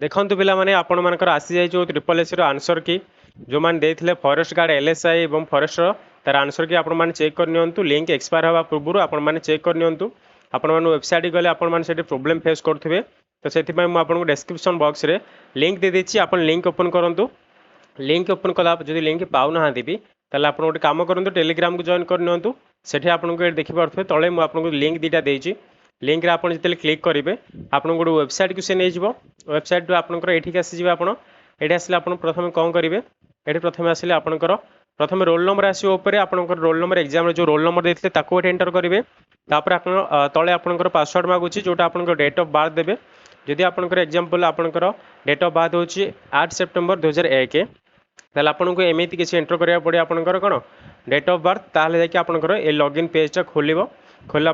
देखु पे आपण मानकर आसी जाए जो ट्रिपल एस आंसर की जो मैंने देते फॉरेस्ट गार्ड एलएसआई और फॉरेस्टर तार आंसर की आपण चेक करनी लिंक एक्सपायर हवा पूर्व आपण चेक करनी आपण वेबसाइट गले आपण प्रोब्लेम फेस करुवे तो से आपको डिस्क्रिप्शन बॉक्स रे लिंक दे देछि आपण लिंक ओपन करूँ लिंक ओपन कला जो लिंक पाऊना भी ताले आप गोटे कम करूँ टेलीग्राम को जॉइन करनी से आपको देखिपे तले मुझे लिंक दुटा देती लिंक आप जो क्लिक करेंगे आप गोटे वेबसाइट को सी नहीं वेबसाइट आपंकर ये आसीजे आप ये आसले आप प्रथम कौन करेंगे ये प्रथम आसले आपंकर प्रथम रोल नंबर आसोपर आपंकर रोल नंबर एग्जाम जो रोल नंबर देते ये एंटर करेंगे तापर तले आपंकर पासवर्ड मागुची जोटा आप डेट ऑफ बर्थ देवे जदि आपंकर एग्जाम्पल आपंकर डेट ऑफ बर्थ हूँ 8 सेप्टेम्बर 2001 ताल आपको एमती किसी एंटर करा पड़े आपंकर कौन डेट ऑफ बर्थ ताल जाकि आपंकर ये लॉगिन पेजटा खोल खोलला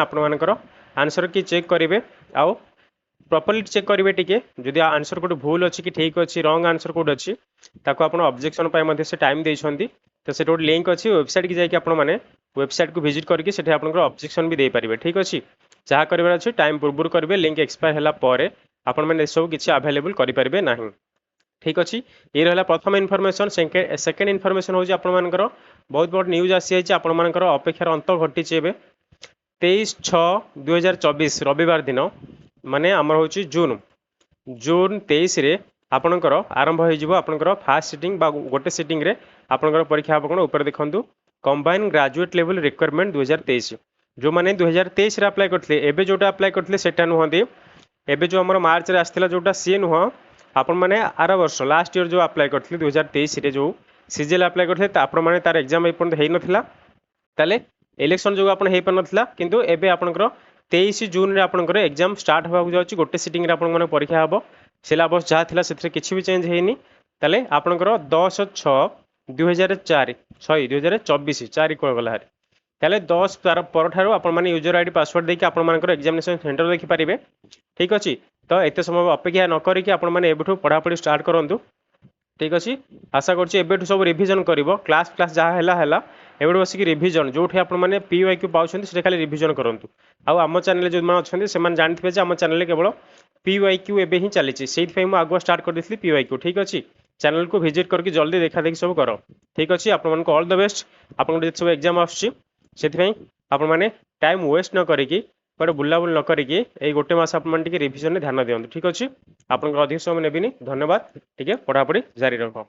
आपंकर आंसर की चेक करेंगे आउ प्रॉपर्ली चेक करेंगे टी जदि आंसर कोई भूल अच्छी कि ठीक अच्छी रंग आंसर कौट अच्छी ताको आप ऑब्जेक्शन से टाइम देते तो से गोटे लिंक अच्छी वेबसाइट की जाकि आपने वेबसाइट को विजिट करके आपंकर ऑब्जेक्शन भी दे पारे ठीक अच्छे जहाँ कर अच्छे टाइम पूर्व करेंगे लिंक एक्सपायर है आपने सब किसी अवेलेबल करेंगे ना ठीक अच्छे ये रहा प्रथम इनफॉरमेशन सेकेंड इनफॉरमेशन हूँ आपर बहुत बड़ न्यूज आसी जाए आपर अपेक्षार अंत घटी 23/6/2024 रविवार दिन माने आमर हूँ जून 23 रे आपणकर आरंभ हो फास्ट सिटिंग गोटे सिटिंग रे आपणकर परीक्षा हम कौन ऊपर देखूँ कंबाइन ग्रेजुएट लेवल रिक्वायरमेंट 2023 जो मैंने 2023 अप्लाई करते एवं जोटा अप्लाई करते सेटा नुहति एवं जो आम मार्च रे आसला जोटा सी नुह आपण मैंने आर वर्ष लास्ट ईयर जो अप्लाई करते 2023 रे जो सीजीएल अप्लाई करते आपण मैंने तार एग्जाम एपर्यंत हो नाला इलेक्शन जो आप हो पार किंतु एबे आपनकर 23 जून रे आपनकर एग्जाम स्टार्ट होगा जाउची गोटे सिटिंग रे आपन माने परीक्षा हबो सिलेबस जहाँ थिला सेथरे किछि भी चेंज हेनी ताले आपनकर 10/6/2004 सॉरी 2024 4 को गला हारी ताले 10 पर ठारो आपन माने यूजर आईडी पासवर्ड देके आपन मानकर एग्जामिनेशन सेंटर देखि पारिबे ठीक अछि तो एते समय अपेक्षा न करिकि आपन माने एबठु पढ़ा पढ़ी स्टार्ट करंतु ठीक अच्छे आशा कर सब रिविजन कर क्लास क्लास जहाँ है एवं बसिक रिविजन जो आपने PYQ पाँच से खाली रिविजन करूँ आम चैनल जो मैंने अच्छे से जानते आम चैनल केवल PYQ एवं ही चली से आगुआ स्टार्ट कर देती PYQ ठीक अच्छे चैनल को विजिट करके जल्दी देखा देखी सब कर ठीक अच्छे आपको ऑल द बेस्ट आपको जो सब एग्जाम आसपाई आपने टाइम वेस्ट न करी बड़े बुलाबुल न करी गोटे मस आपके रिविजन ध्यान दिखाँ ठीक अच्छे आपको अधिक समय नेबिनी धन्यवाद ठीक है पढ़ापढ़ी जारी रख।